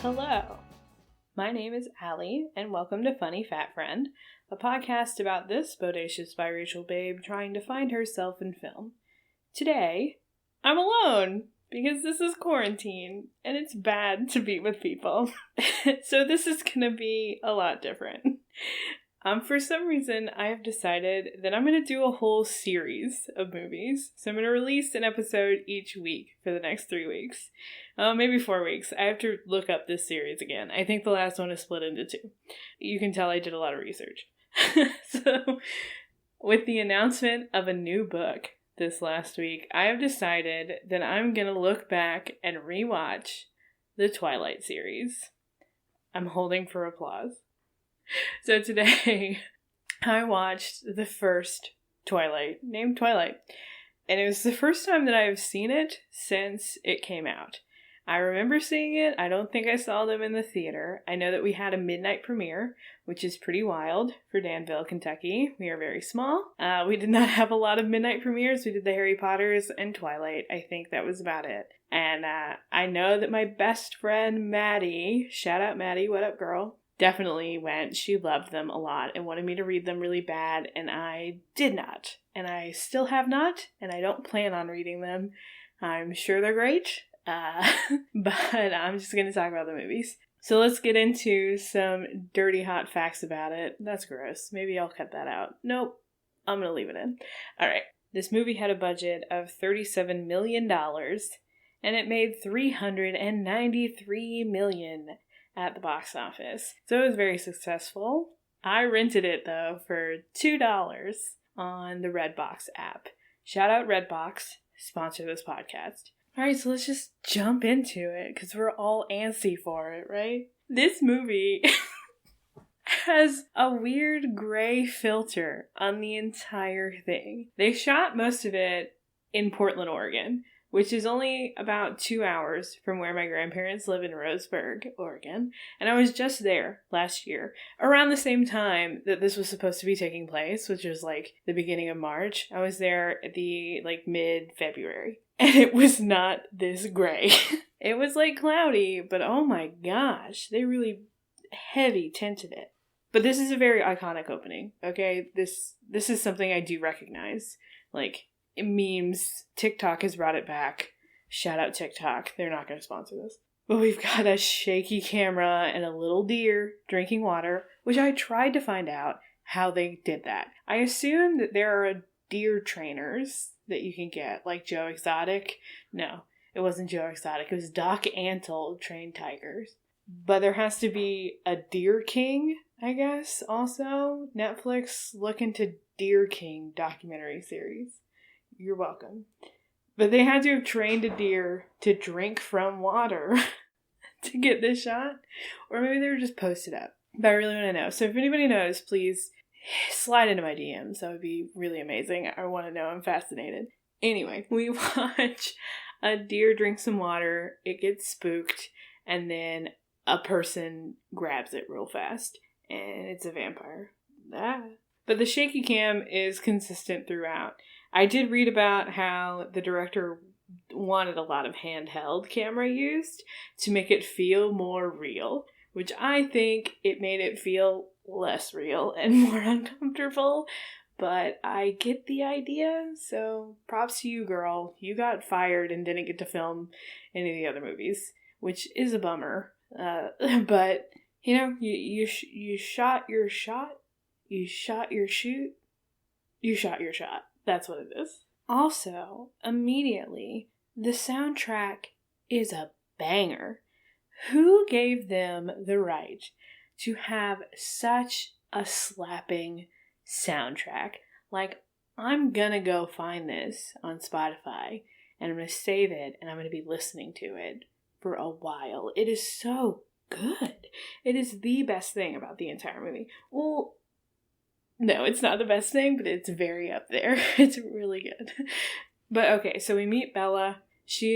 Hello, my name is Allie, and welcome to Funny Fat Friend, a podcast about this bodacious biracial babe trying to find herself in film. Today, I'm alone, because this is quarantine, and it's bad to be with people. So this is gonna be a lot different. For some reason, I have decided that I'm going to do a whole series of movies. So I'm going to release an episode each week for the next 3 weeks. Maybe 4 weeks. I have to look up this series again. I think the last one is split into 2. You can tell I did a lot of research. So, with the announcement of a new book this last week, I have decided that I'm going to look back and rewatch the Twilight series. I'm holding for applause. So today, I watched the first Twilight, named Twilight, and it was the first time that I have seen it since it came out. I remember seeing it. I don't think I saw them in the theater. I know that we had a midnight premiere, which is pretty wild for Danville, Kentucky. We are very small. We did not have a lot of midnight premieres. We did the Harry Potters and Twilight. I think that was about it. And I know that my best friend, Maddie, shout out Maddie, what up girl, definitely went. She loved them a lot and wanted me to read them really bad, and I did not. And I still have not, and I don't plan on reading them. I'm sure they're great, but I'm just going to talk about the movies. So let's get into some dirty hot facts about it. That's gross. Maybe I'll cut that out. Nope. I'm going to leave it in. Alright. This movie had a budget of $37 million, and it made $393 million at the box office. So it was very successful. I rented it though for $2 on the Redbox app. Shout out Redbox, sponsor this podcast. Alright, so let's just jump into it because we're all antsy for it, right? This movie has a weird gray filter on the entire thing. They shot most of it in Portland, Oregon, which is only about 2 hours from where my grandparents live in Roseburg, Oregon. And I was just there last year, around the same time that this was supposed to be taking place, which was like the beginning of March. I was there at the mid-February, and it was not this gray. It was cloudy, but oh my gosh, they really heavy tinted it. But this is a very iconic opening, okay? This is something I do recognize. Memes, TikTok has brought it back. Shout out TikTok. They're not going to sponsor this. But we've got a shaky camera and a little deer drinking water, which I tried to find out how they did that. I assume that there are deer trainers that you can get, like Joe Exotic. No, it wasn't Joe Exotic. It was Doc Antle trained tigers. But there has to be a Deer King, I guess, also. Netflix, look into Deer King documentary series. You're welcome. But they had to have trained a deer to drink from water to get this shot. Or maybe they were just posted up. But I really want to know. So if anybody knows, please slide into my DMs. That would be really amazing. I want to know. I'm fascinated. Anyway, we watch a deer drink some water. It gets spooked. And then a person grabs it real fast. And it's a vampire. But the shaky cam is consistent throughout. I did read about how the director wanted a lot of handheld camera used to make it feel more real, which I think it made it feel less real and more uncomfortable, but I get the idea, so props to you, girl. You got fired and didn't get to film any of the other movies, which is a bummer, but, you shot your shot, you shot your shoot, you shot your shot. That's what it is. Also, immediately, the soundtrack is a banger. Who gave them the right to have such a slapping soundtrack? I'm gonna go find this on Spotify, and I'm gonna save it, and I'm gonna be listening to it for a while. It is so good. It is the best thing about the entire movie. Well, no, it's not the best thing, but it's very up there. It's really good. But okay, so we meet Bella. She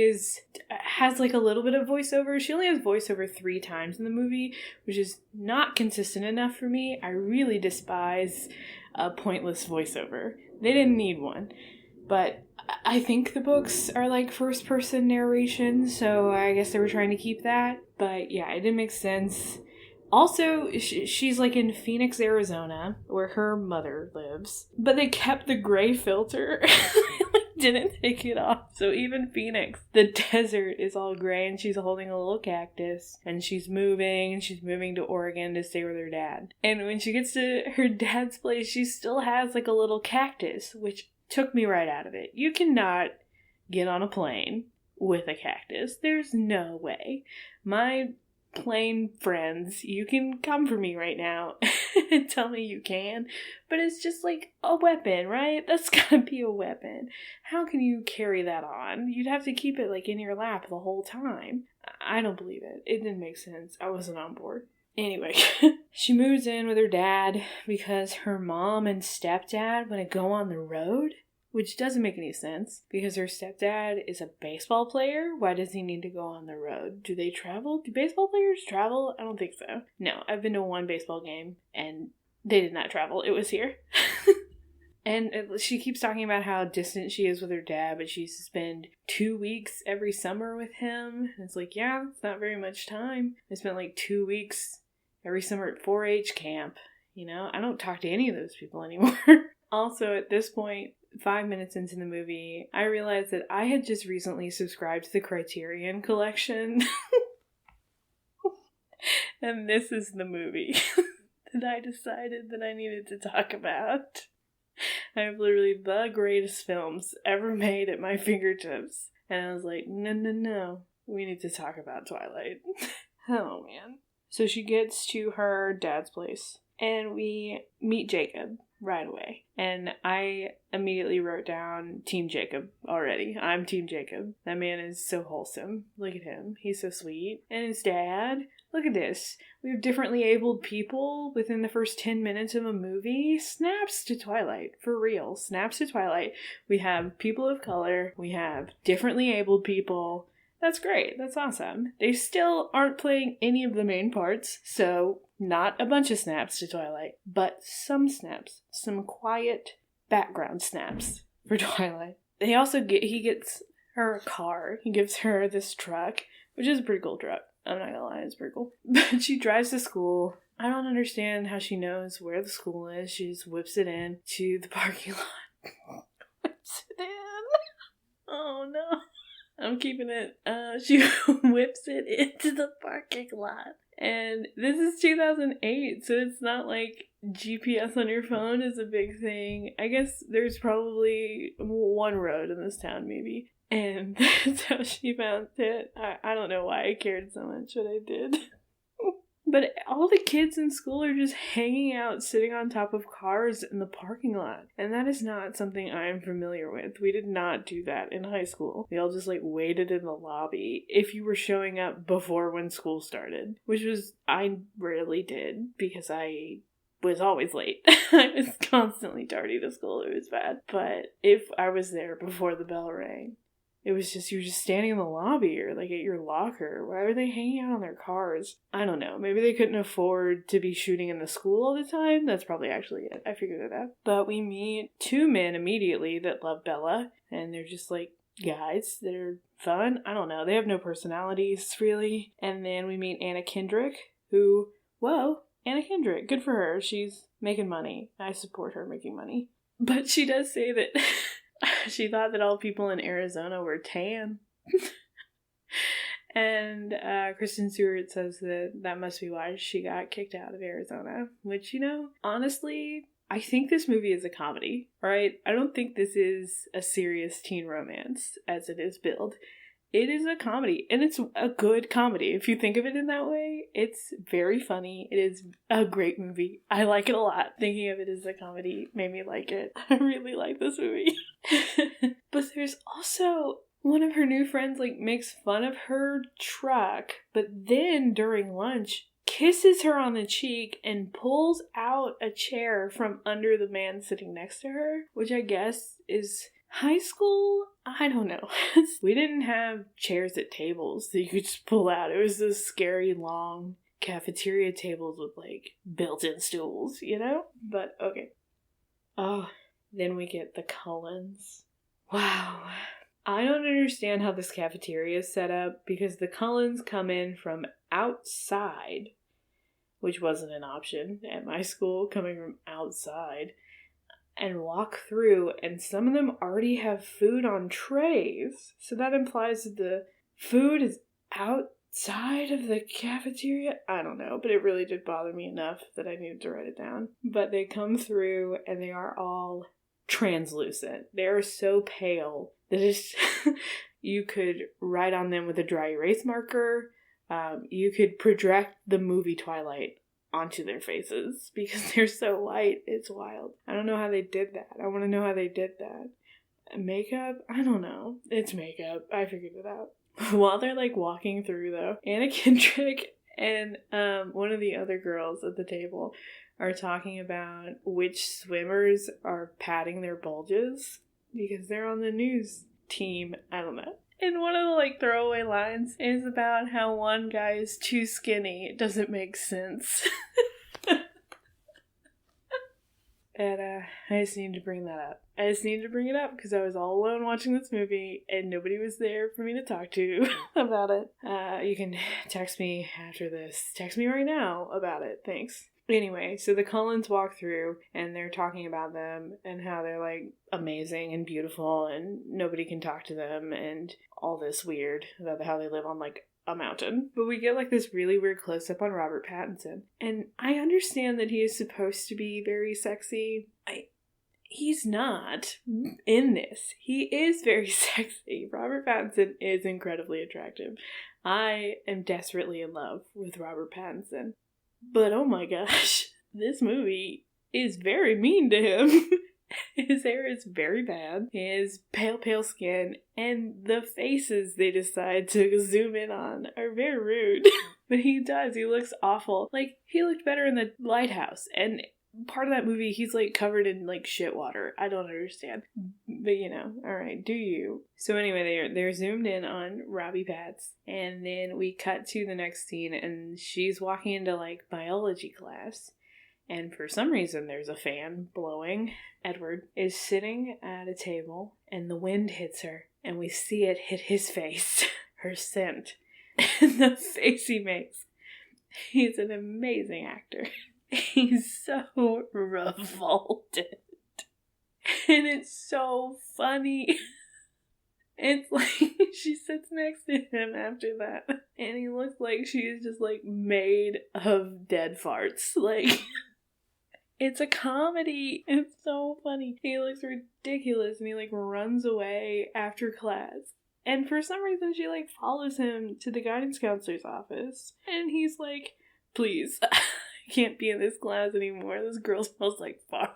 has a little bit of voiceover. She only has voiceover 3 times in the movie, which is not consistent enough for me. I really despise a pointless voiceover. They didn't need one. But I think the books are like first person narration, so I guess they were trying to keep that. But yeah, it didn't make sense. Also, she's like in Phoenix, Arizona, where her mother lives. But they kept the gray filter. Didn't take it off. So even Phoenix, the desert is all gray, and she's holding a little cactus. And she's moving to Oregon to stay with her dad. And when she gets to her dad's place, she still has like a little cactus, which took me right out of it. You cannot get on a plane with a cactus. There's no way. My plane friends, you can come for me right now and tell me you can, but it's just like a weapon, right? That's gotta be a weapon. How can you carry that on? You'd have to keep it like in your lap the whole time. I don't believe it. It didn't make sense. I wasn't on board. Anyway, she moves in with her dad because her mom and stepdad want to go on the road. Which doesn't make any sense, because her stepdad is a baseball player. Why does he need to go on the road? Do they travel? Do baseball players travel? I don't think so. No, I've been to one baseball game, and they did not travel. It was here. And she keeps talking about how distant she is with her dad, but she used to spend 2 weeks every summer with him. And it's like, yeah, it's not very much time. I spent like 2 weeks every summer at 4-H camp. You know, I don't talk to any of those people anymore. Also, at this point, 5 minutes into the movie, I realized that I had just recently subscribed to the Criterion Collection. And this is the movie that I decided that I needed to talk about. I have literally the greatest films ever made at my fingertips. And I was like, no, we need to talk about Twilight. Oh, man. So she gets to her dad's place, and we meet Jacob right away. And I immediately wrote down Team Jacob already. I'm Team Jacob. That man is so wholesome. Look at him. He's so sweet. And his dad, look at this. We have differently abled people within the first 10 minutes of a movie. Snaps to Twilight. For real. Snaps to Twilight. We have people of color. We have differently abled people. That's great. That's awesome. They still aren't playing any of the main parts, so not a bunch of snaps to Twilight, but some snaps. Some quiet background snaps for Twilight. He gets her a car. He gives her this truck, which is a pretty cool truck. I'm not gonna lie, it's pretty cool. But she drives to school. I don't understand how she knows where the school is. She just whips it in to the parking lot. Whips it in. Oh no. I'm keeping it. She whips it into the parking lot. And this is 2008, so it's not like GPS on your phone is a big thing. I guess there's probably one road in this town, maybe. And that's how she found it. I don't know why I cared so much, but I did. But all the kids in school are just hanging out, sitting on top of cars in the parking lot. And that is not something I'm familiar with. We did not do that in high school. We all just waited in the lobby if you were showing up before when school started. Which was, I rarely did because I was always late. I was constantly tardy to school. It was bad. But if I was there before the bell rang, it was just, you were just standing in the lobby or at your locker. Why were they hanging out on their cars? I don't know. Maybe they couldn't afford to be shooting in the school all the time. That's probably actually it. I figured it out. But we meet two men immediately that love Bella. And they're just guys that are fun. I don't know. They have no personalities, really. And then we meet Anna Kendrick, who, whoa, Anna Kendrick. Good for her. She's making money. I support her making money. But she does say that she thought that all people in Arizona were tan. And Kristen Stewart says that must be why she got kicked out of Arizona. Which, honestly, I think this movie is a comedy, right? I don't think this is a serious teen romance as it is billed. It is a comedy, and it's a good comedy. If you think of it in that way, it's very funny. It is a great movie. I like it a lot. Thinking of it as a comedy made me like it. I really like this movie. But there's also one of her new friends, makes fun of her truck, but then during lunch, kisses her on the cheek and pulls out a chair from under the man sitting next to her, which I guess is high school? I don't know. We didn't have chairs at tables that you could just pull out. It was those scary long cafeteria tables with built-in stools, But okay. Oh, then we get the Cullens. Wow. I don't understand how this cafeteria is set up because the Cullens come in from outside, which wasn't an option at my school, coming from outside, and walk through, and some of them already have food on trays. So that implies that the food is outside of the cafeteria. I don't know, but it really did bother me enough that I needed to write it down. But they come through and they are all translucent. They are so pale that it's you could write on them with a dry erase marker. You could project the movie Twilight onto their faces because they're so white. It's wild. I don't know how they did that. I want to know how they did that. Makeup? I don't know. It's makeup. I figured it out. While they're like walking through though, Anna Kendrick and one of the other girls at the table are talking about which swimmers are padding their bulges because they're on the news team. I don't know. And one of the like throwaway lines is about how one guy is too skinny. It doesn't make sense. And I just needed to bring that up. I just needed to bring it up because I was all alone watching this movie and nobody was there for me to talk to about it. You can text me after this. Text me right now about it. Thanks. Anyway, so the Cullens walk through and they're talking about them and how they're like amazing and beautiful and nobody can talk to them and all this weird about how they live on like a mountain. But we get like this really weird close up on Robert Pattinson. And I understand that he is supposed to be very sexy. He's not in this. He is very sexy. Robert Pattinson is incredibly attractive. I am desperately in love with Robert Pattinson. But oh my gosh, this movie is very mean to him. His hair is very bad. His pale skin and the faces they decide to zoom in on are very rude. But he does. He looks awful. Like, he looked better in The Lighthouse. And part of that movie, he's like covered in like shit water. I don't understand. But you know, alright, do you. So anyway, they're zoomed in on Robbie Pats. And then we cut to the next scene and she's walking into like biology class. And for some reason, there's a fan blowing. Edward is sitting at a table, and the wind hits her, and we see it hit his face, her scent, and the face he makes. He's an amazing actor. He's so revolted. And it's so funny. It's like she sits next to him after that, and he looks like she's just like made of dead farts. Like... It's a comedy. It's so funny. He looks ridiculous and he like runs away after class. And for some reason she like follows him to the guidance counselor's office. And he's like, please, I can't be in this class anymore. This girl smells like farts.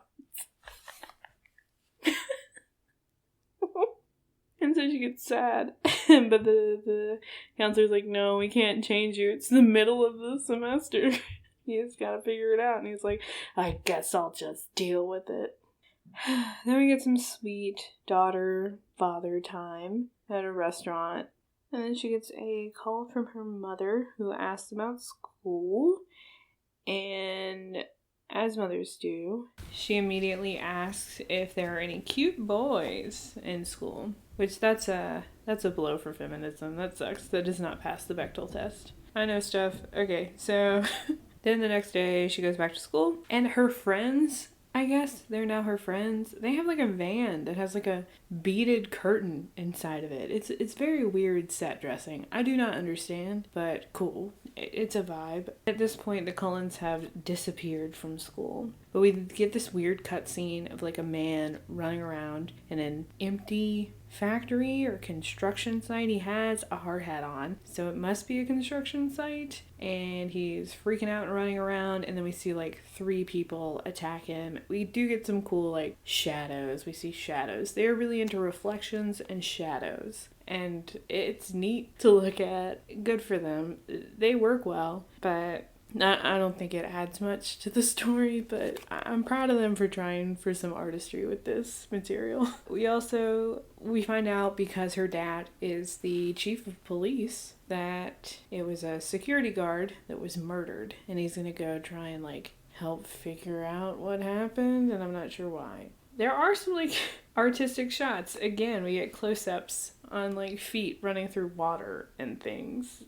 And so she gets sad. But the counselor's like, no, we can't change you. It's the middle of the semester. He's got to figure it out. And he's like, I guess I'll just deal with it. Then we get some sweet daughter-father time at a restaurant. And then she gets a call from her mother who asks about school. And as mothers do, she immediately asks if there are any cute boys in school. Which that's a blow for feminism. That sucks. That does not pass the Bechdel test. I know stuff. Okay, so... Then the next day, she goes back to school, and her friends, I guess, they're now her friends, they have like a van that has like a beaded curtain inside of it. It's very weird set dressing. I do not understand, but cool. It's a vibe. At this point, the Cullens have disappeared from school. But we get this weird cutscene of like a man running around in an empty factory or construction site. He has a hard hat on, so it must be a construction site. And he's freaking out and running around, and then we see like 3 people attack him. We do get some cool like shadows. We see shadows. They're really into reflections and shadows. And it's neat to look at. Good for them. They work well, but I don't think it adds much to the story, but I'm proud of them for trying for some artistry with this material. We find out because her dad is the chief of police that it was a security guard that was murdered, and he's gonna go try and like help figure out what happened, and I'm not sure why. There are some, like, artistic shots. Again, we get close-ups on, like, feet running through water and things.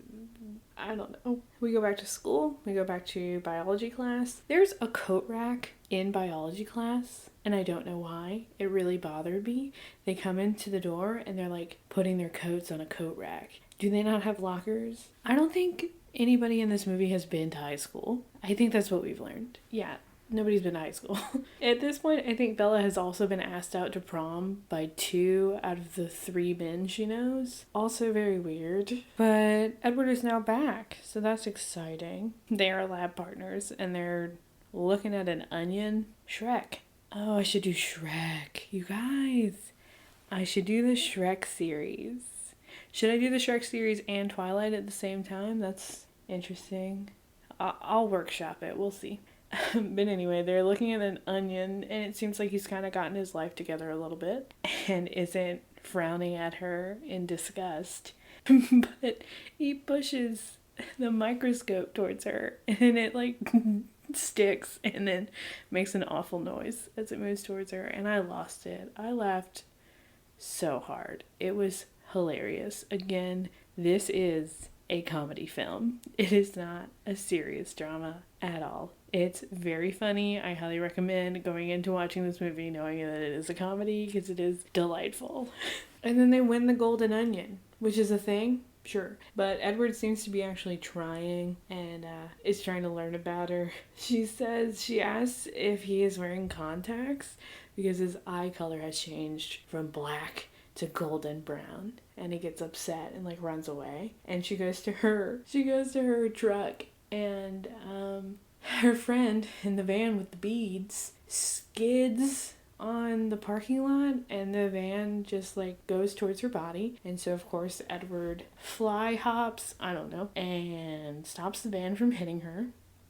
I don't know. We go back to school. We go back to biology class. There's a coat rack in biology class, and I don't know why. It really bothered me. They come into the door, and they're, like, putting their coats on a coat rack. Do they not have lockers? I don't think anybody in this movie has been to high school. I think that's what we've learned. Yeah. Nobody's been to high school. At this point, I think Bella has also been asked out to prom by 2 out of the 3 men she knows. Also very weird. But Edward is now back, so that's exciting. They are lab partners, and they're looking at an onion. Shrek. Oh, I should do Shrek. You guys. I should do the Shrek series. Should I do the Shrek series and Twilight at the same time? That's interesting. I'll workshop it. We'll see. But anyway, they're looking at an onion, and it seems like he's kind of gotten his life together a little bit and isn't frowning at her in disgust. But he pushes the microscope towards her, and it, like, sticks and then makes an awful noise as it moves towards her, and I lost it. I laughed so hard. It was hilarious. Again, this is a comedy film. It is not a serious drama at all. It's very funny. I highly recommend going into watching this movie knowing that it is a comedy because it is delightful. And then they win the golden onion, which is a thing, sure. But Edward seems to be actually trying and is trying to learn about her. She asks if he is wearing contacts because his eye color has changed from black to golden brown, and he gets upset and, like, runs away. And she goes to her truck, and her friend in the van with the beads skids on the parking lot, and the van just, like, goes towards her body. And so, of course, Edward fly hops, I don't know, and stops the van from hitting her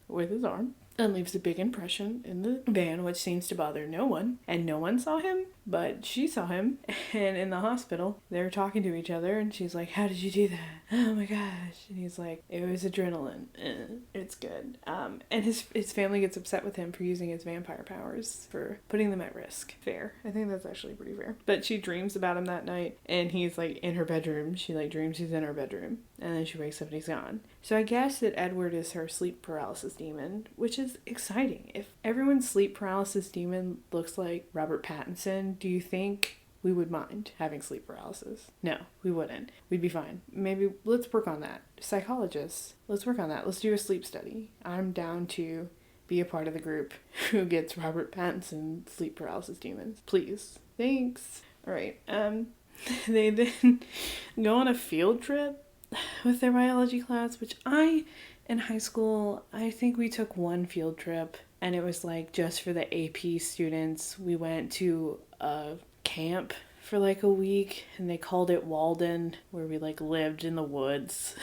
with his arm and leaves a big impression in the van, which seems to bother no one. And no one saw him, but she saw him. And in the hospital, they're talking to each other, and she's like, "How did you do that?" "Oh my gosh." And he's like, "It was adrenaline. It's good." And his family gets upset with him for using his vampire powers, for putting them at risk. Fair. I think that's actually pretty fair. But she dreams about him that night, and he's, like, in her bedroom. She, like, dreams he's in her bedroom, and then she wakes up and he's gone. So I guess that Edward is her sleep paralysis demon, which is exciting. If everyone's sleep paralysis demon looks like Robert Pattinson, do you think we would mind having sleep paralysis? No, we wouldn't. We'd be fine. Maybe let's work on that. Psychologists, let's work on that. Let's do a sleep study. I'm down to be a part of the group who gets Robert Pattinson sleep paralysis demons. Please. Thanks. All right. They then go on a field trip with their biology class, which in high school, I think we took one field trip, and it was, like, just for the AP students. We went to a camp for, like, a week, and they called it Walden, where we, like, lived in the woods.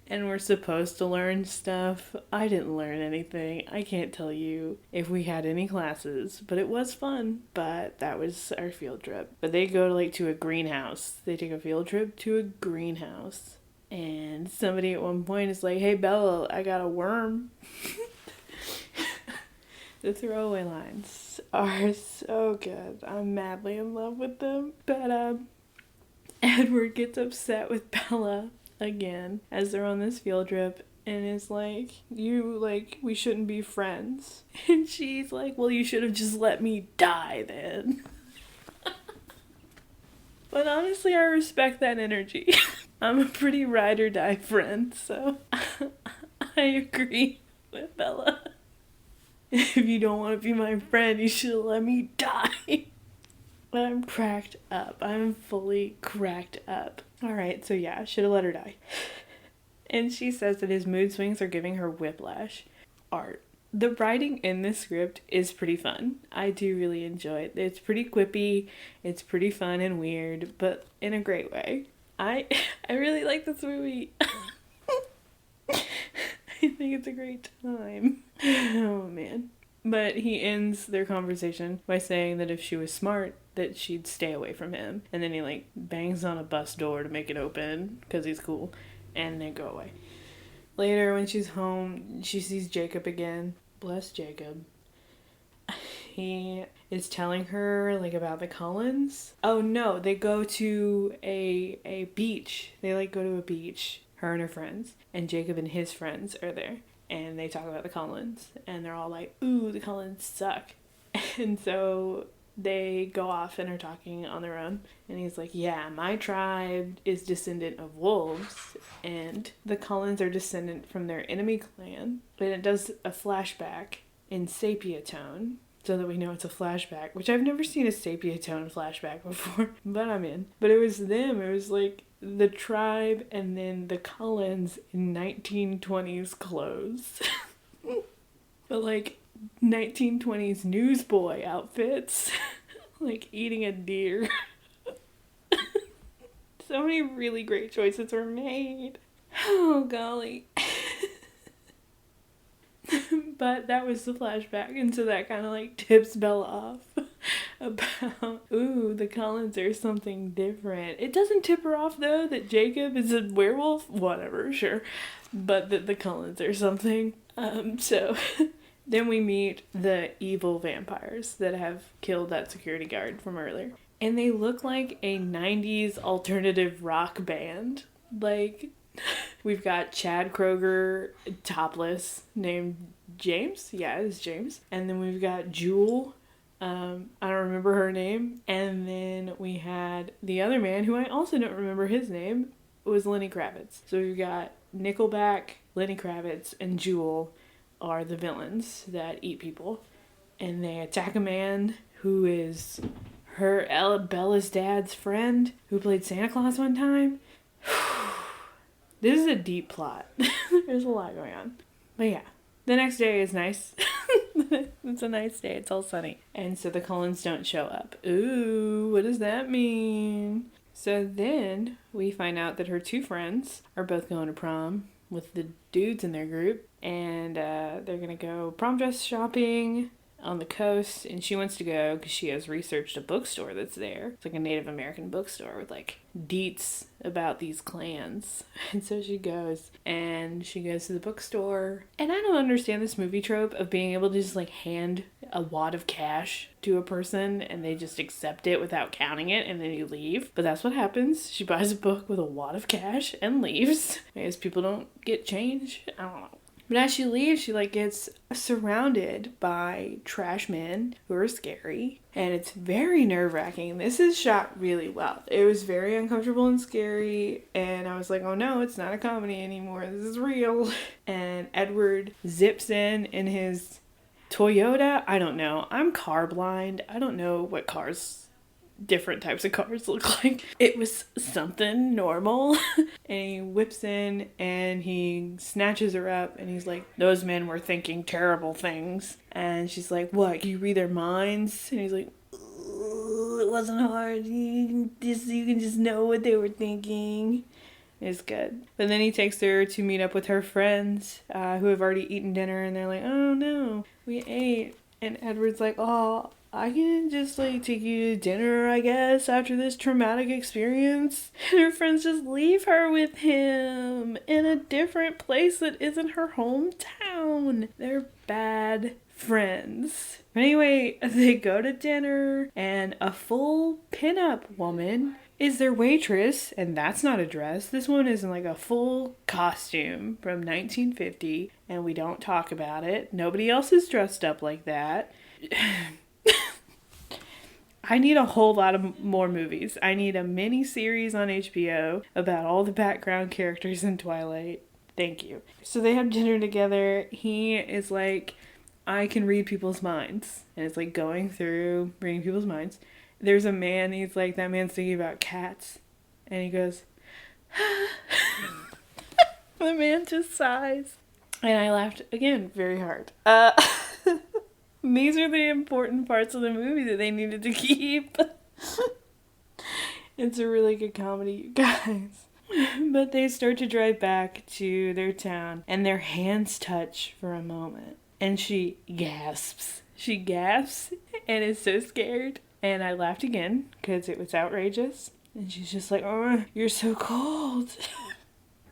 And we're supposed to learn stuff. I didn't learn anything. I can't tell you if we had any classes, but it was fun. But that was our field trip. But they go to, like, to a greenhouse. They take a field trip to a greenhouse. And somebody at one point is like, "Hey, Bella, I got a worm." The throwaway lines are so good. I'm madly in love with them. But Edward gets upset with Bella again as they're on this field trip, and is like, we shouldn't be friends. And she's like, "Well, you should have just let me die then." But honestly, I respect that energy. I'm a pretty ride or die friend, so I agree with Bella. If you don't want to be my friend, you should let me die. I'm cracked up. I'm fully cracked up. Alright, so yeah, should have let her die. And she says that his mood swings are giving her whiplash. Art. The writing in this script is pretty fun. I do really enjoy it. It's pretty quippy, it's pretty fun and weird, but in a great way. I really like this movie. I think it's a great time. Oh man. But he ends their conversation by saying that if she was smart, that she'd stay away from him. And then he, like, bangs on a bus door to make it open, because he's cool, and they go away. Later, when she's home, she sees Jacob again. Bless Jacob. he is telling her like about the Cullens. Oh no, they go to a beach. They like go to a beach, her and her friends, and Jacob and his friends are there. And they talk about the Cullens, and they're all like, ooh, the Cullens suck. And so they go off and are talking on their own. And he's like, yeah, my tribe is descendant of wolves, and the Cullens are descendant from their enemy clan. And it does a flashback in sepia tone, so that we know it's a flashback, which I've never seen a sepia tone flashback before, but I'm in. But it was them. It was like the tribe and then the Cullens in 1920s clothes. But like 1920s newsboy outfits. Like eating a deer. So many really great choices were made. Oh golly. But that was the flashback, and so that kind of like tips Bella off about, ooh, the Cullens are something different. It doesn't tip her off though that Jacob is a werewolf, whatever, sure, but that the Cullens are something. So then we meet the evil vampires that have killed that security guard from earlier, and they look like a 90s alternative rock band. Like, we've got Chad Kroeger topless named James. Yeah, it's James. And then we've got Jewel. I don't remember her name. And then we had the other man who I also don't remember his name. It was Lenny Kravitz. So we've got Nickelback, Lenny Kravitz, and Jewel are the villains that eat people. And they attack a man who is Bella's dad's friend who played Santa Claus one time. This is a deep plot. There's a lot going on. But yeah, the next day is nice. It's a nice day. It's all sunny. And so the Cullens don't show up. Ooh, what does that mean? So then we find out that her two friends are both going to prom with the dudes in their group. And they're going to go prom dress shopping on the coast, and she wants to go because she has researched a bookstore that's there. It's like a Native American bookstore with like deets about these clans. And so she goes to the bookstore, and I don't understand this movie trope of being able to just like hand a wad of cash to a person and they just accept it without counting it and then you leave. But that's what happens. She buys a book with a wad of cash and leaves. I guess people don't get change. I don't know. But as she leaves, she like gets surrounded by trash men who are scary. And it's very nerve-wracking. This is shot really well. It was very uncomfortable and scary. And I was like, oh no, it's not a comedy anymore. This is real. And Edward zips in his Toyota. I don't know. I'm car blind. I don't know what different types of cars look like. It was something normal. And he whips in and he snatches her up and he's like, those men were thinking terrible things. And she's like, what, can you read their minds? And he's like, it wasn't hard. You can just know what they were thinking. It's good. But then he takes her to meet up with her friends who have already eaten dinner, and they're like, oh no, we ate. And Edward's like, oh, I can just like take you to dinner, I guess, after this traumatic experience. And her friends just leave her with him in a different place that isn't her hometown. They're bad friends. Anyway, they go to dinner, and a full pinup woman is their waitress, and that's not a dress. This one is in like a full costume from 1950, and we don't talk about it. Nobody else is dressed up like that. I need a whole lot of more movies. I need a mini series on HBO about all the background characters in Twilight. Thank you. So they have dinner together. He is like, I can read people's minds. And it's like going through reading people's minds. There's a man, he's like, that man's thinking about cats. And he goes, the man just sighs. And I laughed again very hard. These are the important parts of the movie that they needed to keep. It's a really good comedy, you guys. But they start to drive back to their town, and their hands touch for a moment. And she gasps. She gasps and is so scared. And I laughed again because it was outrageous. And she's just like, oh, you're so cold.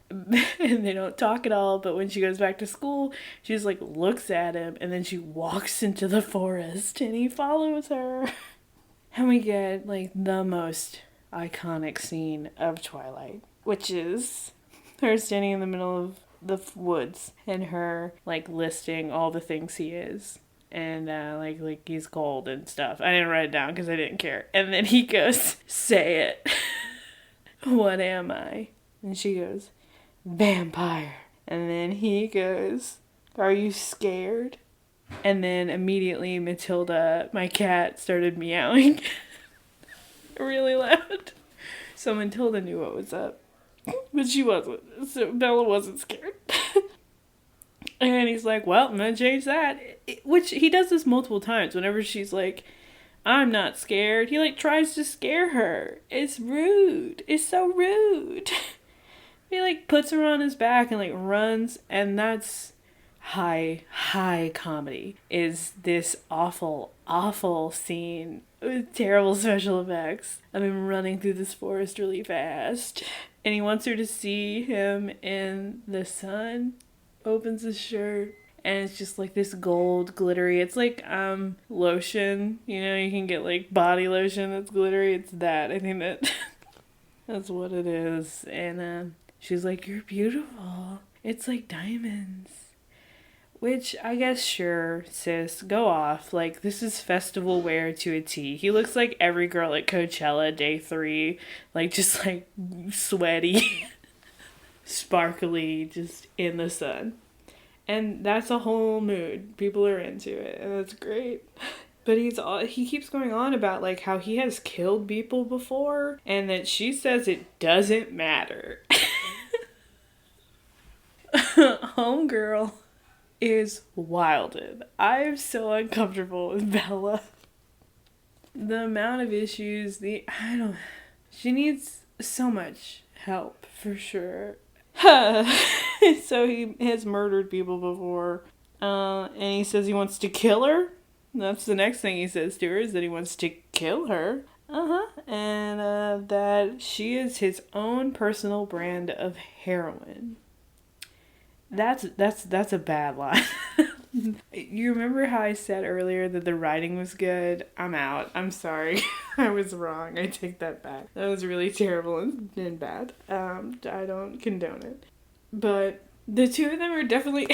and they don't talk at all, but when she goes back to school, she just like looks at him and then she walks into the forest and he follows her. And we get like the most iconic scene of Twilight, which is her standing in the middle of the woods and her like listing all the things he is. And like he's cold and stuff. I didn't write it down because I didn't care. And then he goes, "Say it." "What am I?" And she goes, "Vampire." And then he goes, "Are you scared?" And then immediately Matilda, my cat, started meowing really loud. So Matilda knew what was up. But she wasn't. So Bella wasn't scared. And he's like, "Well, I'm going to change that." Which he does this multiple times. Whenever she's like, "I'm not scared," he like tries to scare her. It's rude. It's so rude. He like puts her on his back and like runs, and that's high comedy. Is this awful scene with terrible special effects of him running through this forest really fast. And he wants her to see him in the sun. Opens his shirt and it's just like this gold glittery. It's like lotion. You know, you can get like body lotion that's glittery. It's that. I think that's what it is. And she's like, "You're beautiful. It's like diamonds." Which, I guess, sure, sis, go off. Like, this is festival wear to a T. He looks like every girl at Coachella day 3. Like, just like sweaty, sparkly, just in the sun. And that's a whole mood. People are into it, and that's great. But he keeps going on about like how he has killed people before, and that she says it doesn't matter. Homegirl is wilded. I'm so uncomfortable with Bella. The amount of issues, she needs so much help, for sure. So he has murdered people before, and he says he wants to kill her. That's the next thing he says to her, is that he wants to kill her. And that she is his own personal brand of heroin. That's a bad line. You remember how I said earlier that the writing was good? I'm out. I'm sorry. I was wrong. I take that back. That was really terrible and bad. I don't condone it. But the two of them are definitely...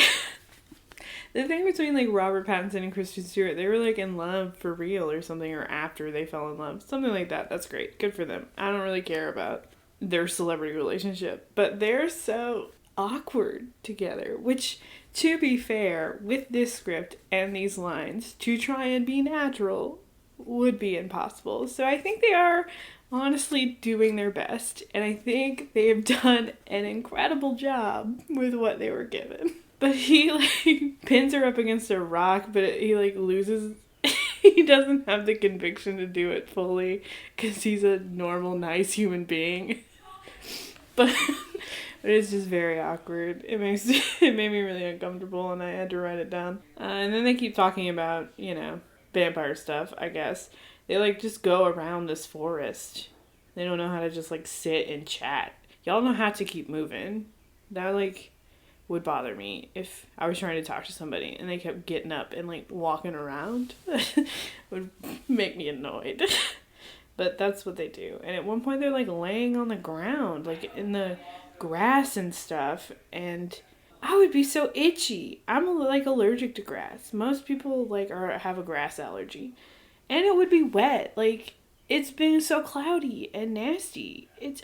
The thing between like Robert Pattinson and Kristen Stewart, they were like in love for real or something, or after they fell in love. Something like that. That's great. Good for them. I don't really care about their celebrity relationship. But they're so awkward together, which, to be fair, with this script and these lines, to try and be natural would be impossible. So I think they are honestly doing their best, and I think they have done an incredible job with what they were given. But he like pins her up against a rock, but he like loses. He doesn't have the conviction to do it fully because he's a normal, nice human being. But it's just very awkward. It made me really uncomfortable, and I had to write it down. And then they keep talking about, vampire stuff, I guess. They like just go around this forest. They don't know how to just like sit and chat. Y'all know how to keep moving. That like would bother me if I was trying to talk to somebody and they kept getting up and like walking around. Would make me annoyed. But that's what they do. And at one point they're like laying on the ground, like in the grass and stuff, and I would be so itchy. I'm like allergic to grass. Most people like have a grass allergy, and it would be wet. Like, it's been so cloudy and nasty. It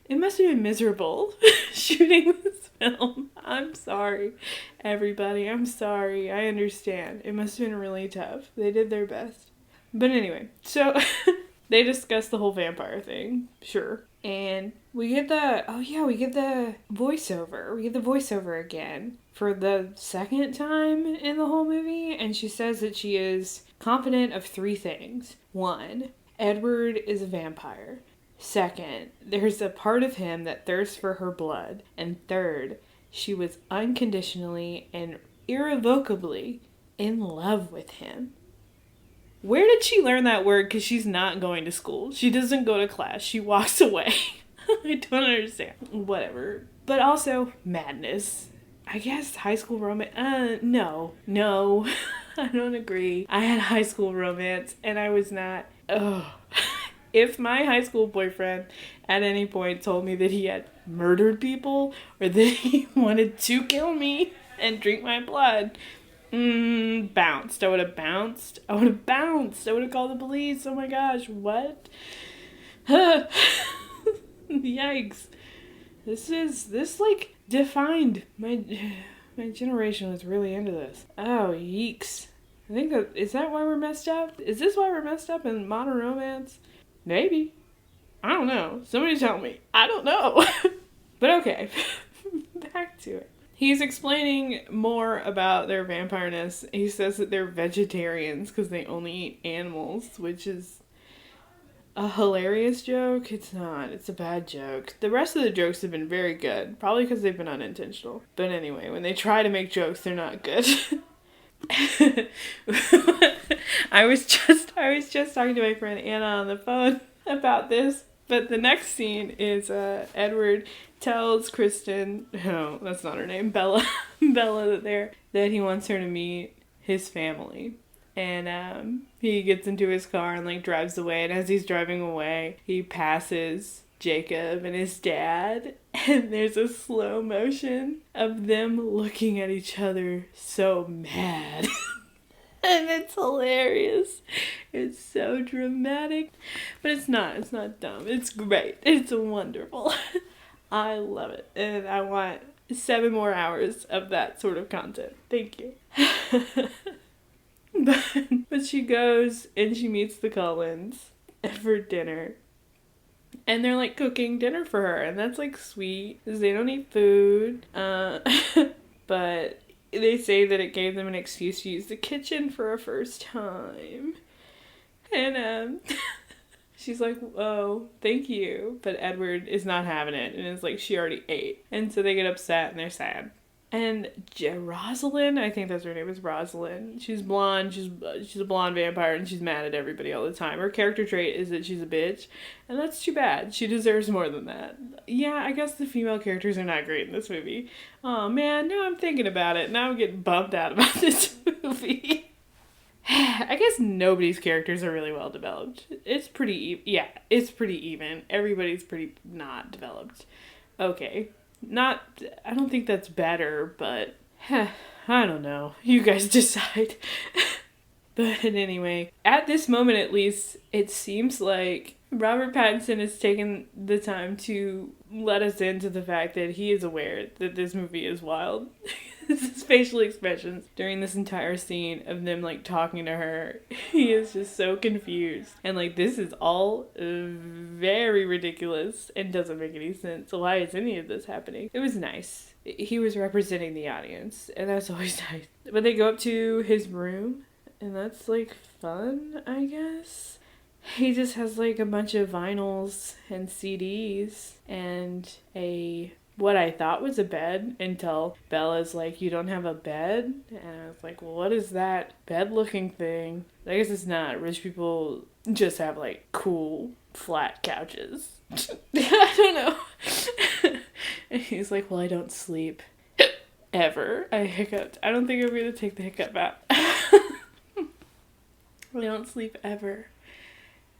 must have been miserable shooting this film. I'm sorry, everybody. I'm sorry. I understand. It must have been really tough. They did their best. But anyway, so they discuss the whole vampire thing. Sure. And we get the voiceover. We get the voiceover again for the second time in the whole movie. And she says that she is confident of 3 things. 1, Edward is a vampire. 2nd, there's a part of him that thirsts for her blood. And 3rd, she was unconditionally and irrevocably in love with him. Where did she learn that word? Because she's not going to school. She doesn't go to class. She walks away. I don't understand. Whatever. But also madness. I guess high school romance. No, I don't agree. I had high school romance, and I was not. Ugh. If my high school boyfriend at any point told me that he had murdered people or that he wanted to kill me and drink my blood, bounced. I would have bounced. I would have called the police. Oh my gosh, what? Yikes. This like defined my generation was really into this. Oh, yeeks. I think is that why we're messed up? Is this why we're messed up in modern romance? Maybe. I don't know. Somebody tell me. I don't know. But okay. Back to it. He's explaining more about their vampireness. He says that they're vegetarians because they only eat animals, which is a hilarious joke. It's not. It's a bad joke. The rest of the jokes have been very good. Probably because they've been unintentional. But anyway, when they try to make jokes, they're not good. I was just talking to my friend Anna on the phone about this. But the next scene is Edward tells Kristen, no, that's not her name, Bella that he wants her to meet his family. And he gets into his car and like drives away. And as he's driving away, he passes Jacob and his dad. And there's a slow motion of them looking at each other so mad. And it's hilarious. It's so dramatic. But it's not dumb. It's great. It's wonderful. I love it. And I want 7 more hours of that sort of content. Thank you. But she goes and she meets the Cullens for dinner. And they're like cooking dinner for her. And that's like sweet. Because they don't eat food. But they say that it gave them an excuse to use the kitchen for a first time. And she's like, oh, thank you. But Edward is not having it. And it's like she already ate. And so they get upset and they're sad. And Rosalind, I think that's her name, is Rosalind. She's blonde. She's a blonde vampire and she's mad at everybody all the time. Her character trait is that she's a bitch. And that's too bad. She deserves more than that. Yeah, I guess the female characters are not great in this movie. Oh man, now I'm thinking about it. Now I'm getting bummed out about this movie. I guess nobody's characters are really well developed. It's pretty even. Everybody's pretty not developed. Okay. I don't think that's better, but I don't know. You guys decide. But anyway, at this moment at least, it seems like Robert Pattinson has taken the time to let us into the fact that he is aware that this movie is wild. His facial expressions during this entire scene of them like talking to her, he is just so confused. And like this is all very ridiculous and doesn't make any sense. Why is any of this happening? It was nice. He was representing the audience and that's always nice. But they go up to his room and that's like fun, I guess. He just has like a bunch of vinyls and CDs and what I thought was a bed until Bella's like, you don't have a bed? And I was like, well, what is that bed-looking thing? I guess it's not. Rich people just have, like, cool, flat couches. I don't know. And he's like, well, I don't sleep. Ever. I hiccuped. I don't think I'm going to take the hiccup out. I don't sleep ever.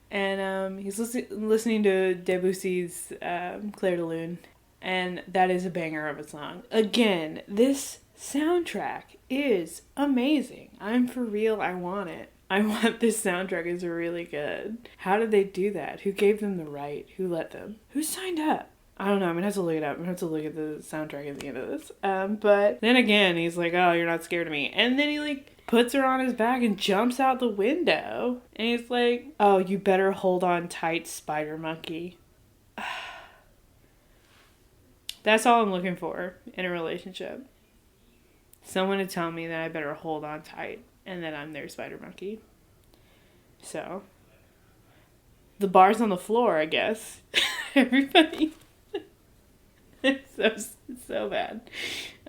And he's listening to Debussy's Clair de Lune. And that is a banger of a song. Again, this soundtrack is amazing. I'm for real. I want it. I want this soundtrack. It's really good. How did they do that? Who gave them the right? Who let them? Who signed up? I don't know. I'm going to have to look it up. I'm going to have to look at the soundtrack at the end of this. But then again, he's like, oh, you're not scared of me. And then he like puts her on his back and jumps out the window. And he's like, oh, you better hold on tight, spider monkey. That's all I'm looking for in a relationship. Someone to tell me that I better hold on tight and that I'm their spider monkey. So, the bar's on the floor, I guess. Everybody. It's so bad.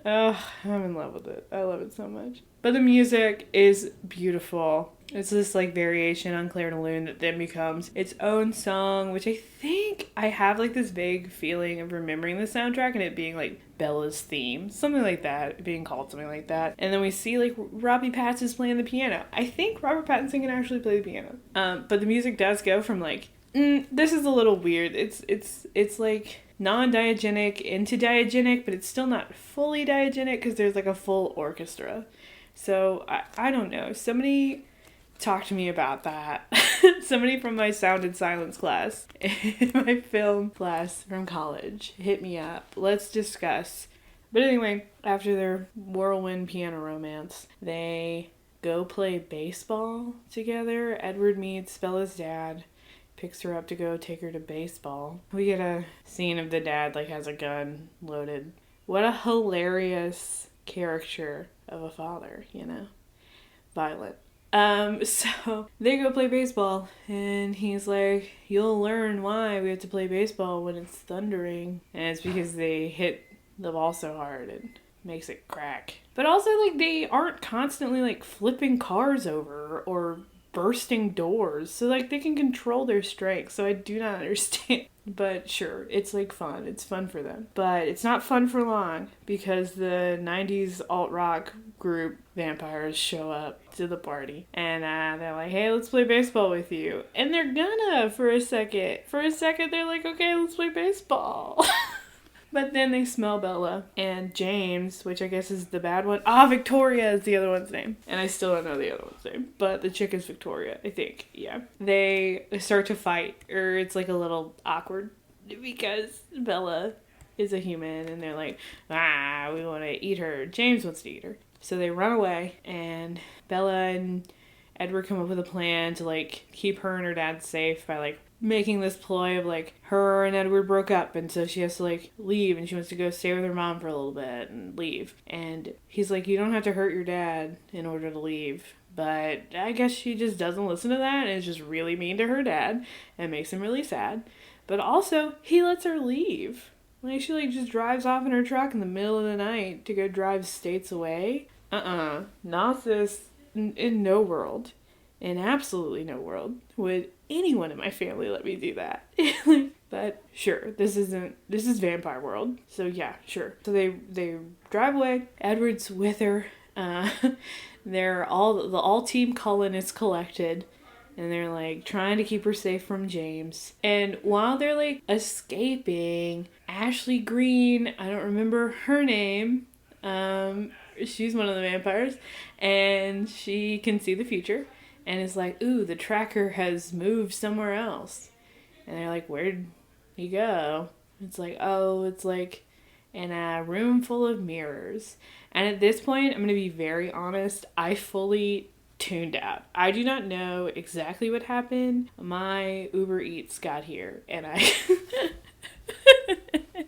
Oh, I'm in love with it. I love it so much. But the music is beautiful. It's this like variation on Claire de Lune that then becomes its own song, which I think I have like this vague feeling of remembering the soundtrack and it being like Bella's theme, something like that, being called something like that. And then we see like Robbie Pattinson's playing the piano. I think Robert Pattinson can actually play the piano. But the music does go from like, this is a little weird. It's like non-diagenic into diagenic, but it's still not fully diagenic because there's like a full orchestra. So I don't know. Somebody talk to me about that. Somebody from my sound and silence class, my film class from college, hit me up. Let's discuss. But anyway, after their whirlwind piano romance, they go play baseball together. Edward meets Bella's dad, picks her up to go take her to baseball. We get a scene of the dad like has a gun loaded. What a hilarious caricature of a father, you know? Violent. So they go play baseball and he's like, you'll learn why we have to play baseball when it's thundering. And it's because they hit the ball so hard it makes it crack. But also like they aren't constantly like flipping cars over or bursting doors. So like they can control their strength. So I do not understand. But sure, it's like fun. It's fun for them. But it's not fun for long because the 90s alt-rock group Vampires show up to the party. And they're like, hey, let's play baseball with you. And they're gonna for a second. For a second, they're like, okay, let's play baseball. But then they smell Bella and James, which I guess is the bad one. Victoria is the other one's name. And I still don't know the other one's name. But the chick is Victoria, I think. Yeah. They start to fight, or it's like a little awkward because Bella is a human and they're like, we want to eat her. James wants to eat her. So they run away and Bella and Edward come up with a plan to like keep her and her dad safe by like making this ploy of like her and Edward broke up and so she has to like leave and she wants to go stay with her mom for a little bit and leave. And he's like, you don't have to hurt your dad in order to leave. But I guess she just doesn't listen to that and is just really mean to her dad and makes him really sad. But also, he lets her leave. Like, she like just drives off in her truck in the middle of the night to go drive states away. Not this. In no world. In absolutely no world would anyone in my family let me do that. But sure, this is Vampire World. So yeah, sure. So they drive away. Edward's with her. They're all team Cullen is collected. And they're like trying to keep her safe from James. And while they're like escaping, Ashley Green, I don't remember her name. She's one of the vampires. And she can see the future. And is like, ooh, the tracker has moved somewhere else. And they're like, where'd he go? It's like, oh, it's like in a room full of mirrors. And at this point, I'm going to be very honest, I fully tuned out. I do not know exactly what happened. My Uber Eats got here and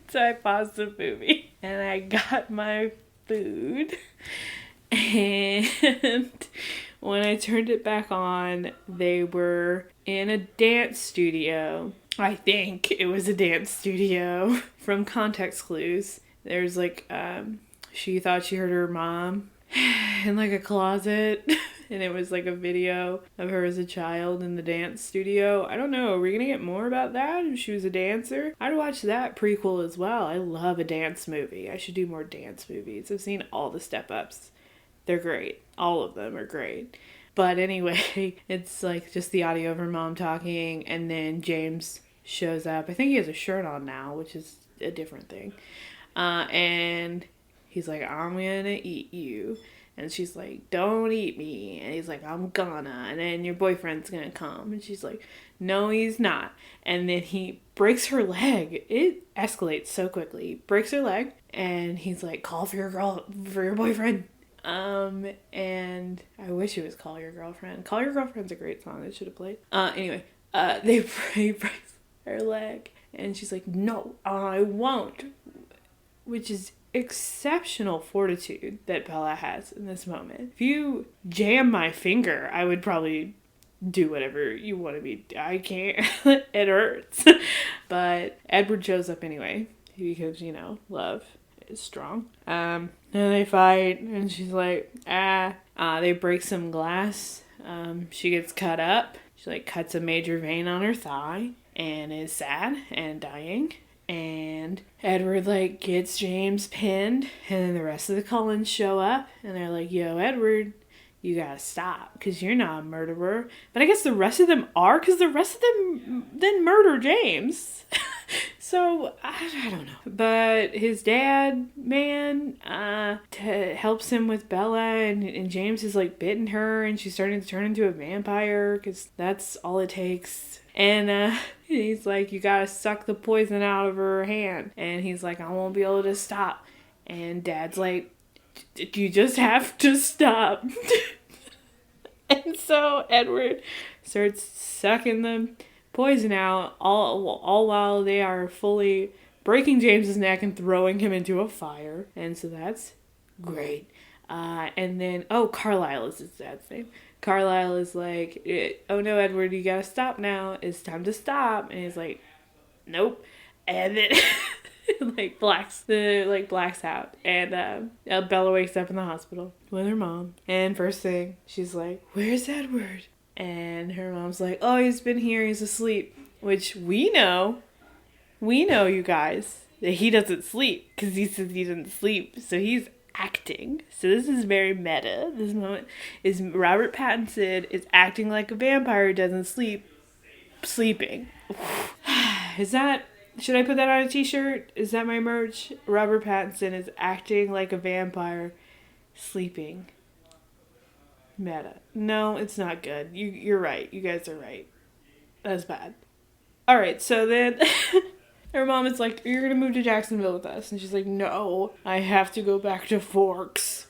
so I paused the movie and I got my food. And when I turned it back on, they were in a dance studio. I think it was a dance studio. From context clues, there's like, she thought she heard her mom in like a closet. And it was like a video of her as a child in the dance studio. I don't know. Are we going to get more about that? If she was a dancer? I'd watch that prequel as well. I love a dance movie. I should do more dance movies. I've seen all the step-ups. They're great. All of them are great. But anyway, it's like just the audio of her mom talking. And then James shows up. I think he has a shirt on now, which is a different thing. And he's like, I'm going to eat you. And she's like, don't eat me. And he's like, I'm gonna. And then your boyfriend's gonna come. And she's like, no, he's not. And then he breaks her leg. It escalates so quickly. Breaks her leg. And he's like, call for your boyfriend. And I wish it was Call Your Girlfriend. Call Your Girlfriend's a great song. It should have played. Anyway, he breaks her leg. And she's like, no, I won't. Which is exceptional fortitude that Bella has in this moment. If you jam my finger, I would probably do whatever you want me to. I can't. It hurts. But Edward shows up anyway because, you know, love is strong. And they fight and she's like, they break some glass She gets cut up. She like cuts a major vein on her thigh and is sad and dying. And Edward like gets James pinned, and then the rest of the Cullens show up and they're like, yo, Edward, you gotta stop because you're not a murderer. But I guess the rest of them are, because the rest of them then murder James. So I don't know. But his dad, man, helps him with Bella, and James is like bitten her and she's starting to turn into a vampire because that's all it takes. And he's like, you gotta suck the poison out of her hand. And he's like, I won't be able to stop. And Dad's like, you just have to stop. And so Edward starts sucking the poison out, all while they are fully breaking James's neck and throwing him into a fire. And so that's great. And then, Carlisle is his dad's name. Carlisle is like, oh no, Edward, you gotta stop now. It's time to stop. And he's like, nope. And then blacks out. And Bella wakes up in the hospital with her mom. And first thing, she's like, where's Edward? And her mom's like, oh, he's been here. He's asleep. Which we know, you guys, that he doesn't sleep because he says he didn't sleep. So he's acting. So this is very meta. This moment is Robert Pattinson is acting like a vampire who doesn't sleep, sleeping. Should I put that on a t-shirt? Is that my merch? Robert Pattinson is acting like a vampire, sleeping. Meta. No, it's not good. You're right. You guys are right. That's bad. Alright, so then her mom is like, you're gonna move to Jacksonville with us. And she's like, no, I have to go back to Forks.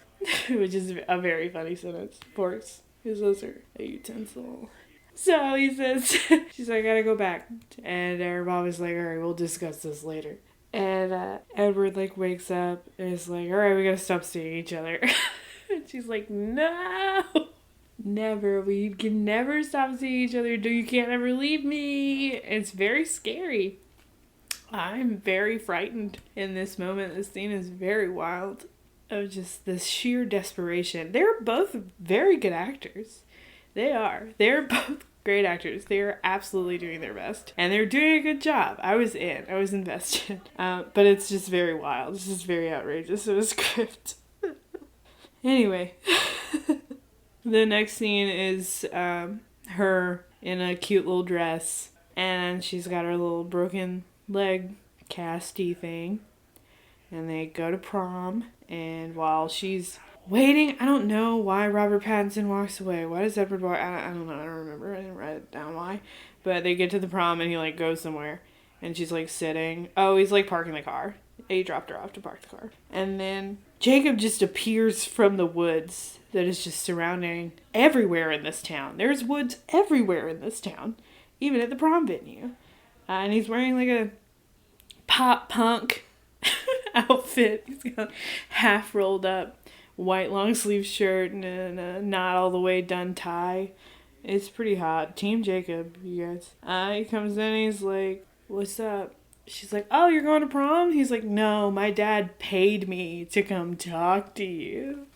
Which is a very funny sentence. Forks. Because those are a utensil. So he says, she's like, I gotta go back. And her mom is like, alright, we'll discuss this later. And Edward like wakes up and is like, alright, we gotta stop seeing each other. And she's like, no, never. We can never stop seeing each other. You can't ever leave me. It's very scary. I'm very frightened in this moment. This scene is very wild of just this sheer desperation. They're both very good actors. They are. They're both great actors. They are absolutely doing their best. And they're doing a good job. I was invested. But it's just very wild. It's just very outrageous of a script. Anyway. The next scene is her in a cute little dress. And she's got her little broken leg casty thing. And they go to prom. And while she's waiting, I don't know why Robert Pattinson walks away. Why does Edward walk? I don't know. I don't remember. I didn't write it down why. But they get to the prom and he like goes somewhere. And she's like sitting. Oh, he's like parking the car. He dropped her off to park the car. And then Jacob just appears from the woods that is just surrounding everywhere in this town. There's woods everywhere in this town. Even at the prom venue. And he's wearing like a pop punk outfit. He's got half rolled up white long sleeve shirt and a not all the way done tie. It's pretty hot. Team Jacob, you guys. He comes in and he's like, what's up? She's like, oh, you're going to prom? He's like, no, my dad paid me to come talk to you.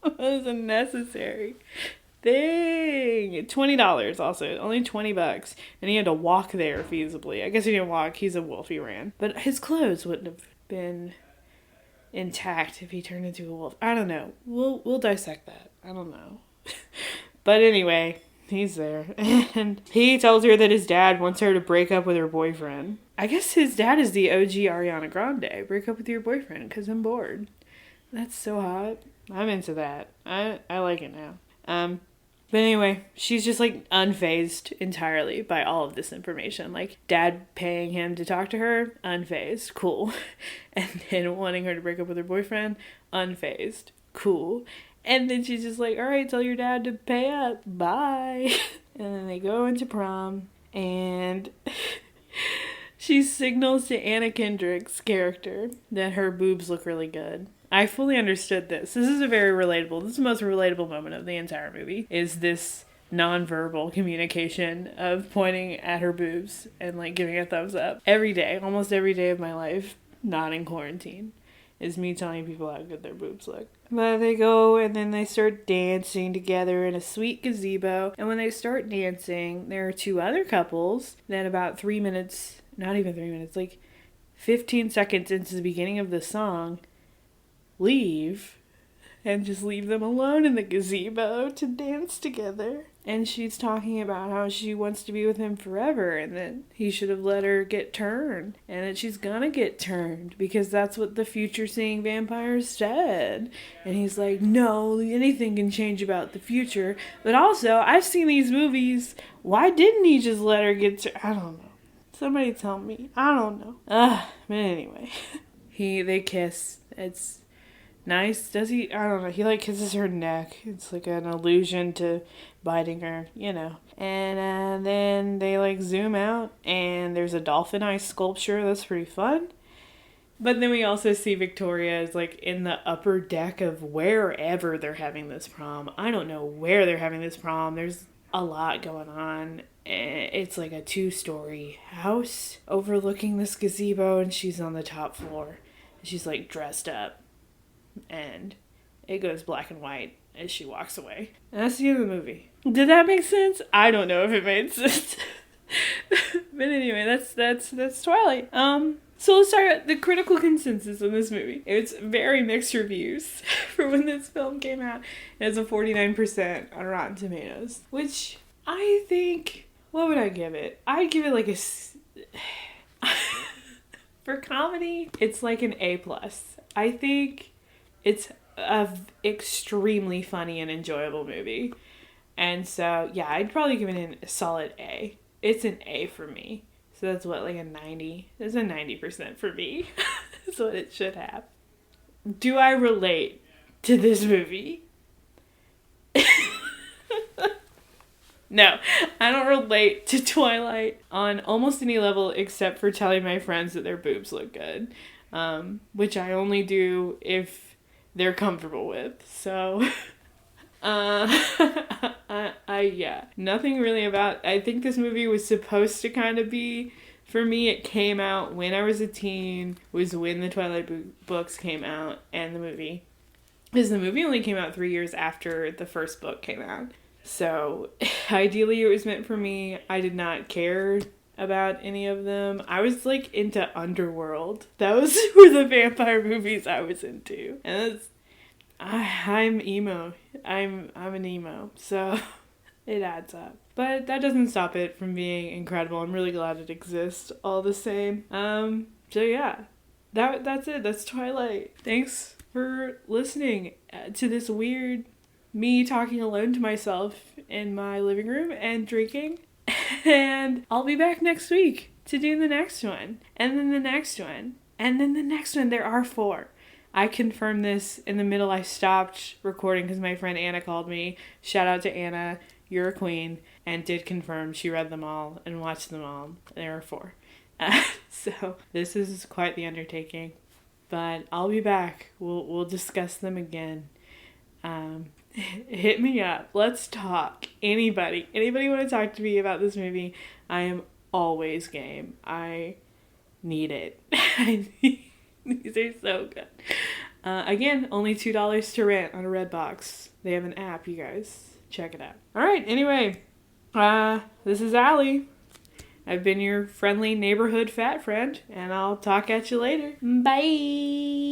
That was unnecessary thing. $20 also. Only $20. And he had to walk there feasibly. I guess he didn't walk. He's a wolf. He ran. But his clothes wouldn't have been intact if he turned into a wolf. I don't know. We'll dissect that. I don't know. But anyway, he's there. And he tells her that his dad wants her to break up with her boyfriend. I guess his dad is the OG Ariana Grande. Break up with your boyfriend because I'm bored. That's so hot. I'm into that. I like it now. But anyway, she's just like unfazed entirely by all of this information. Like dad paying him to talk to her, unfazed, cool. And then wanting her to break up with her boyfriend, unfazed, cool. And then she's just like, all right, tell your dad to pay up, bye. And then they go into prom and she signals to Anna Kendrick's character that her boobs look really good. I fully understood this. This is the most relatable moment of the entire movie, is this nonverbal communication of pointing at her boobs and like giving a thumbs up every day, almost every day of my life, not in quarantine. is me telling people how good their boobs look. But they go and then they start dancing together in a sweet gazebo. And when they start dancing, there are two other couples that about 3 minutes, not even 3 minutes, like 15 seconds into the beginning of the song, leave and just leave them alone in the gazebo to dance together. And she's talking about how she wants to be with him forever and that he should have let her get turned and that she's gonna get turned because that's what the future seeing vampires said. And he's like, no, anything can change about the future. But also, I've seen these movies. Why didn't he just let her get turned? I don't know. Somebody tell me. I don't know. But anyway. They kiss. It's nice. Does he? I don't know. He like kisses her neck. It's like an allusion to biting her, you know. And then they like zoom out and there's a dolphin eye sculpture. That's pretty fun. But then we also see Victoria is like in the upper deck of wherever they're having this prom. I don't know where they're having this prom. There's a lot going on. It's like a 2-story house overlooking this gazebo and she's on the top floor. She's like dressed up. And it goes black and white as she walks away. And that's the end of the movie. Did that make sense? I don't know if it made sense. But anyway, that's Twilight. So let's start the critical consensus on this movie. It's very mixed reviews for when this film came out. It has a 49% on Rotten Tomatoes, which I think, what would I give it? I'd give it like a for comedy, it's like an A+. I think it's a extremely funny and enjoyable movie. And so, yeah, I'd probably give it a solid A. It's an A for me. So that's what, like a 90? That's a 90% for me. That's what it should have. Do I relate to this movie? No, I don't relate to Twilight on almost any level except for telling my friends that their boobs look good. Which I only do if they're comfortable with. So, yeah, nothing really about, I think this movie was supposed to kind of be, for me, it came out when I was a teen, was when the Twilight books came out, and the movie, because the movie only came out 3 years after the first book came out. So, ideally it was meant for me. I did not care about any of them. I was like into Underworld. Those were the vampire movies I was into. And I'm emo. I'm an emo. So it adds up. But that doesn't stop it from being incredible. I'm really glad it exists all the same. So yeah. That's it. That's Twilight. Thanks for listening to this weird me talking alone to myself in my living room and drinking. And I'll be back next week to do the next one. And then the next one. And then the next one. There are 4. I confirmed this in the middle. I stopped recording because my friend Anna called me. Shout out to Anna. You're a queen. And did confirm. She read them all and watched them all. There are 4. So this is quite the undertaking. But I'll be back. We'll discuss them again. Hit me up. Let's talk. Anybody want to talk to me about this movie? I am always game. I need it. These are so good. Again, only $2 to rent on a Redbox. They have an app, you guys. Check it out. Alright, anyway. This is Allie. I've been your friendly neighborhood fat friend, and I'll talk at you later. Bye!